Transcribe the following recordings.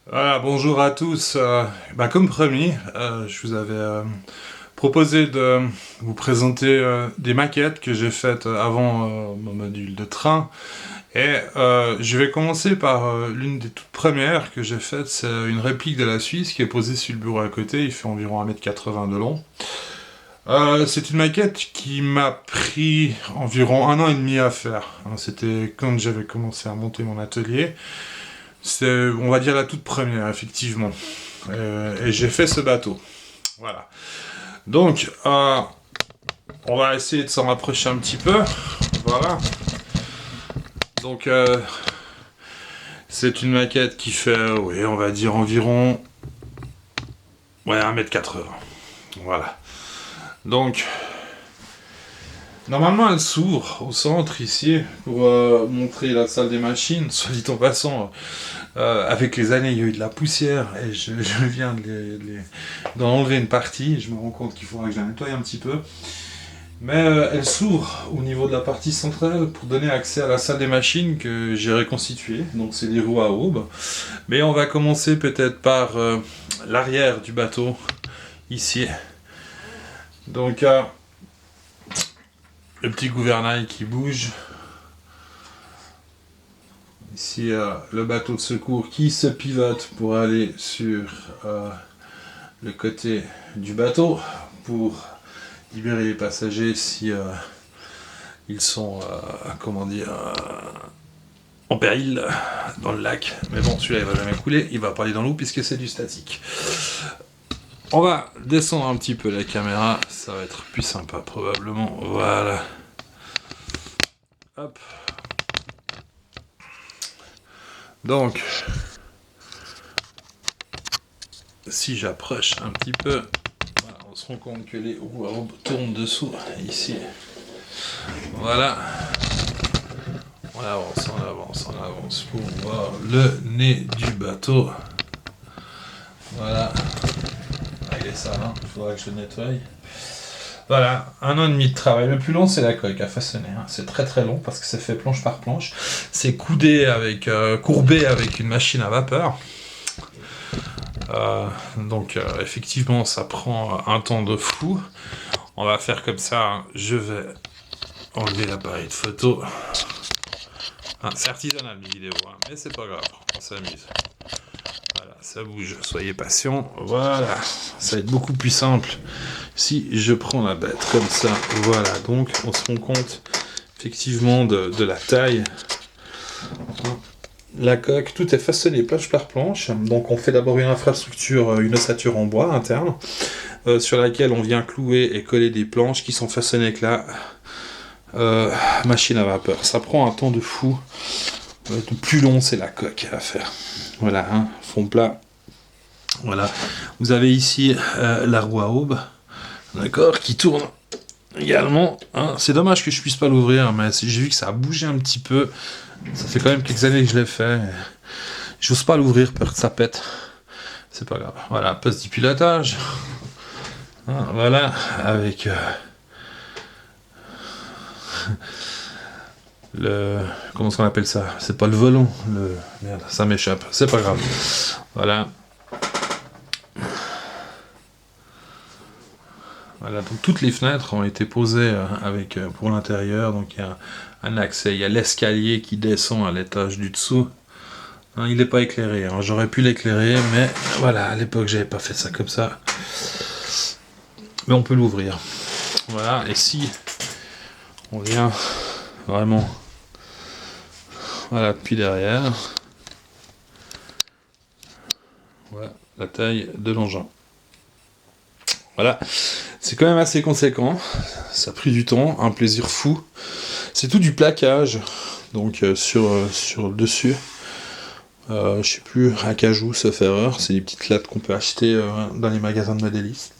Voilà, bonjour à tous. Comme promis, je vous avais proposé de vous présenter des maquettes que j'ai faites avant mon module de train. Et je vais commencer par l'une des toutes premières que j'ai faites. C'est une réplique de la Suisse qui est posée sur le bureau à côté. Il fait environ 1,80 m de long. C'est une maquette qui m'a pris environ 1 an et demi à faire. Hein, c'était quand j'avais commencé à monter mon atelier. C'est, on va dire, la toute première, effectivement. Et j'ai fait ce bateau. Voilà. Donc, on va essayer de s'en rapprocher un petit peu. Voilà. Donc, c'est une maquette qui fait, oui, on va dire environ 1,80 m. Voilà. Donc, normalement, elle s'ouvre au centre, ici, pour montrer la salle des machines. Soit dit en passant, avec les années, il y a eu de la poussière et je viens d'en enlever une partie. Je me rends compte qu'il faudra que je la nettoie un petit peu. Mais elle s'ouvre au niveau de la partie centrale pour donner accès à la salle des machines que j'ai reconstituée. Donc c'est des roues à aubes. Mais on va commencer peut-être par l'arrière du bateau, ici. Donc le petit gouvernail qui bouge. Ici, le bateau de secours qui se pivote pour aller sur le côté du bateau pour libérer les passagers si ils sont, en péril dans le lac. Mais bon, celui-là, il va jamais couler, il va pas aller dans l'eau puisque c'est du statique. On va descendre un petit peu la caméra, ça va être plus sympa probablement. Voilà. Hop. Donc, si j'approche un petit peu, voilà, on se rend compte que les roues à aubes tournent dessous, ici. Voilà. On avance pour voir le nez du bateau. Voilà. Il est sale, hein. Il faudra que je le nettoie. Voilà, 1 an et demi de travail. Le plus long, c'est la coque à façonner. Hein. C'est très très long parce que c'est fait planche par planche. C'est courbé avec une machine à vapeur. Donc effectivement, ça prend un temps de fou. On va faire comme ça. Hein. Je vais enlever l'appareil de photo. C'est artisanal les vidéos, hein, mais c'est pas grave, on s'amuse. Voilà, ça bouge, soyez patient. Voilà, ça va être beaucoup plus simple si je prends la bête comme ça. Voilà, donc on se rend compte effectivement de la taille. La coque, tout est façonné planche par planche. Donc on fait d'abord une infrastructure, une ossature en bois interne, sur laquelle on vient clouer et coller des planches qui sont façonnées avec la machine à vapeur. Ça prend un temps de fou. Le plus long, c'est la coque à faire. Voilà, hein, fond plat. Voilà. Vous avez ici la roue à aubes, d'accord, qui tourne également. Hein. C'est dommage que je puisse pas l'ouvrir, mais j'ai vu que ça a bougé un petit peu. Ça fait quand même quelques années que je l'ai fait. J'ose pas l'ouvrir, peur que ça pète. C'est pas grave. Voilà, poste du pilotage. Hein, voilà, avec comment est-ce qu'on appelle ça? C'est pas le volant, merde, ça m'échappe, c'est pas grave. Voilà. Voilà, donc toutes les fenêtres ont été posées avec pour l'intérieur, donc il y a un accès, il y a l'escalier qui descend à l'étage du dessous. Hein, il n'est pas éclairé, hein. J'aurais pu l'éclairer, mais voilà, à l'époque j'avais pas fait ça comme ça. Mais on peut l'ouvrir. Voilà, et si on vient vraiment, voilà, depuis derrière, voilà la taille de l'engin. Voilà, c'est quand même assez conséquent, ça a pris du temps, un plaisir fou. C'est tout du plaquage, donc sur le dessus. Je sais plus, acajou, sauf erreur, c'est des petites lattes qu'on peut acheter dans les magasins de modélistes,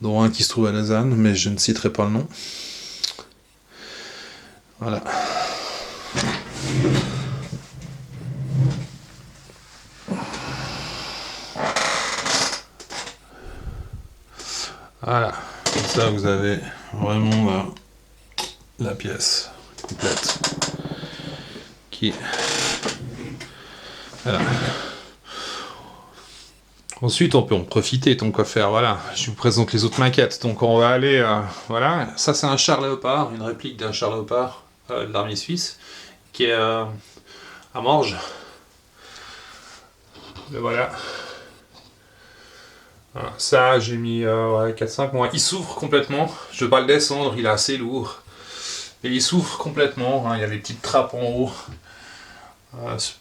dont un qui se trouve à Lausanne, mais je ne citerai pas le nom. Voilà. Voilà, comme ça vous avez vraiment la pièce complète qui... Voilà. Ensuite, on peut en profiter tant qu'à faire. Voilà, je vous présente les autres maquettes. Donc, on va aller. Voilà, ça c'est un char léopard, une réplique d'un char léopard de l'armée suisse qui est à Morges. Et voilà. Ça, j'ai mis 4-5 mois. Il s'ouvre complètement. Je ne vais pas le descendre, il est assez lourd. Et il s'ouvre complètement. Il y a des petites trappes en haut.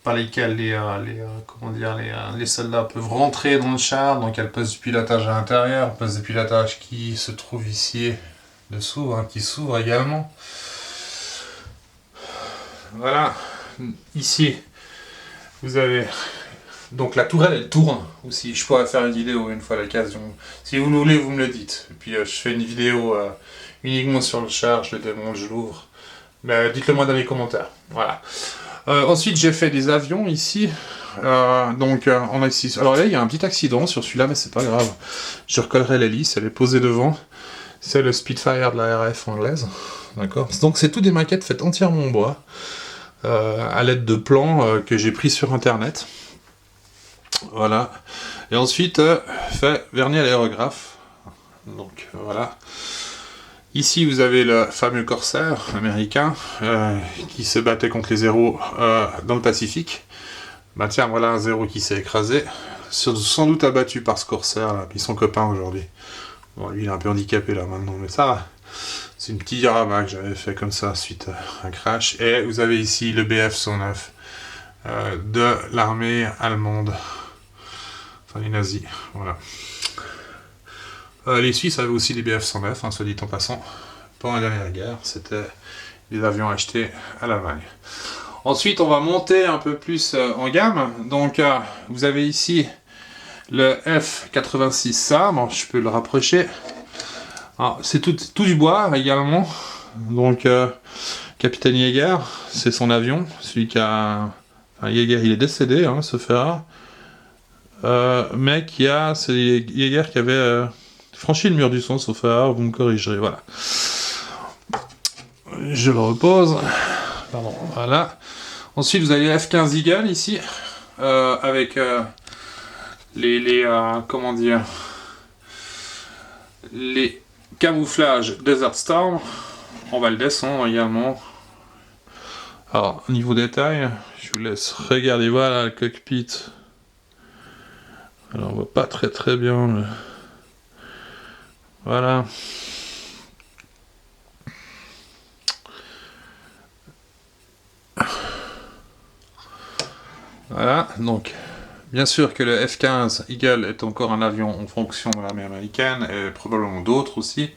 Par lesquelles les soldats peuvent rentrer dans le char. Donc il y a le poste de pilotage à l'intérieur, le poste de pilotage qui se trouve ici dessous, qui s'ouvre également. Voilà, ici vous avez donc la tourelle, elle tourne aussi. Je pourrais faire une vidéo une fois à l'occasion. Si vous voulez, vous me le dites. Et puis je fais une vidéo uniquement sur le char, je le démonte, je l'ouvre. Mais dites-le moi dans les commentaires. Voilà. Ensuite, j'ai fait des avions ici. On a ici. Alors là, il y a un petit accident sur celui-là, mais c'est pas grave. Je recollerai l'hélice, elle est posée devant. C'est le Spitfire de la RAF anglaise. D'accord. Donc, c'est tout des maquettes faites entièrement en bois, à l'aide de plans que j'ai pris sur internet. Voilà. Et ensuite, fait vernis à l'aérographe. Donc, voilà. Ici, vous avez le fameux Corsair américain qui se battait contre les Zéros dans le Pacifique. Bah tiens, voilà un Zéro qui s'est écrasé. Sans doute abattu par ce Corsair, là, puis son copain aujourd'hui. Bon, lui, il est un peu handicapé là maintenant, mais ça va. C'est une petite diorama que j'avais fait comme ça suite à un crash. Et vous avez ici le BF-109 de l'armée allemande. Enfin, les nazis, voilà. Les Suisses avaient aussi des BF-109, soit dit en passant. Pendant la dernière guerre, c'était des avions achetés à l'Allemagne. Ensuite, on va monter un peu plus en gamme. Donc, vous avez ici le F-86A. Bon, je peux le rapprocher. C'est tout du bois également. Donc, Capitaine Yeager, c'est son avion. Celui qui a... Enfin, Yeager, il est décédé, sauf erreur. Mais c'est Yeager qui avait... franchi le mur du son, sauf erreur, vous me corrigerez, voilà. Je le repose. Pardon, voilà. Ensuite, vous avez le F-15 Eagle ici, avec les camouflages Desert Storm. On va le descendre également. Alors, niveau détail, je vous laisse regarder, voilà le cockpit. Alors, on voit pas très bien le... Voilà. Voilà, donc, bien sûr que le F-15 Eagle est encore un avion en fonction de l'armée américaine, et probablement d'autres aussi.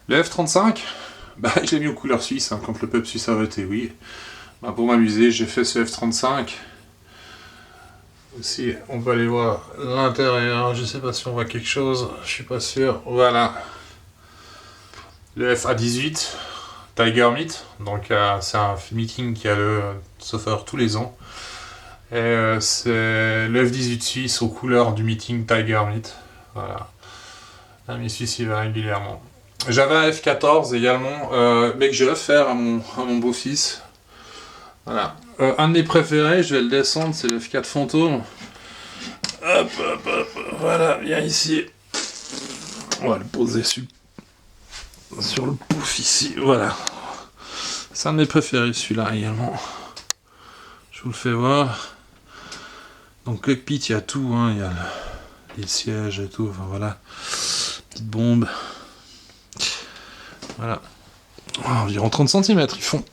Le F-35, je l'ai mis aux couleurs suisses, quand le peuple suisse a voté oui. Pour m'amuser, j'ai fait ce F-35. Aussi, on peut aller voir l'intérieur, je sais pas si on voit quelque chose, je suis pas sûr. Voilà. Le FA-18, Tiger Meet, donc c'est un meeting qui a le sauf tous les ans. Et c'est le F-18 suisse aux couleurs du meeting Tiger Meet. Voilà. L'ami suisse y va régulièrement. J'avais un F-14 également, mais que j'ai offert à mon beau-fils. Voilà. Un de mes préférés, je vais le descendre, c'est le F4 Fantôme. Hop, voilà, viens ici. On va le poser sur le pouf ici, voilà. C'est un de mes préférés celui-là également. Je vous le fais voir. Donc cockpit, il y a tout, il y a les sièges et tout, enfin voilà. Petite bombe. Voilà. Environ 30 cm ils font.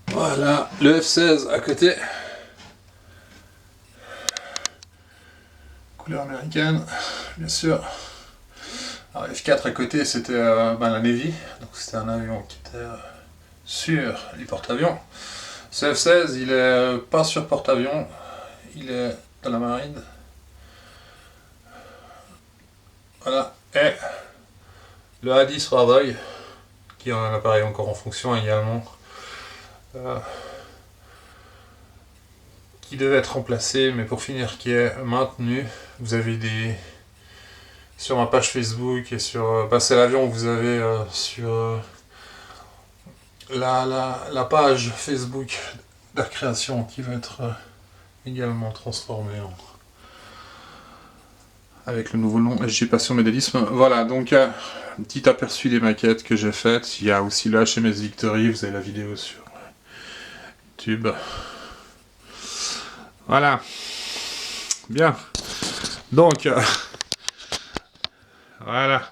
Voilà, le F-16 à côté. Couleur américaine, bien sûr. Alors F-4 à côté, c'était la Navy. Donc c'était un avion qui était sur les porte-avions. Ce F-16, il est pas sur porte-avions. Il est dans la marine. Voilà. Et le A-10 Radoy, qui est un appareil encore en fonction également. Qui devait être remplacé, mais pour finir qui est maintenu. Vous avez sur ma page Facebook et sur c'est l'avion, vous avez sur la page Facebook d'Air Création qui va être également transformé en... avec le nouveau nom SG Passion Médélisme. Voilà, donc un petit aperçu des maquettes que j'ai faites. Il y a aussi le HMS Victory, vous avez la vidéo sur YouTube. Voilà. Bien. Donc, voilà.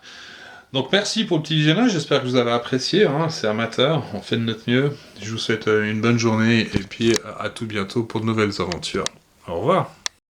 Donc merci pour le petit visionnage, j'espère que vous avez apprécié, hein. C'est amateur, on fait de notre mieux. Je vous souhaite une bonne journée et puis à tout bientôt pour de nouvelles aventures. Au revoir.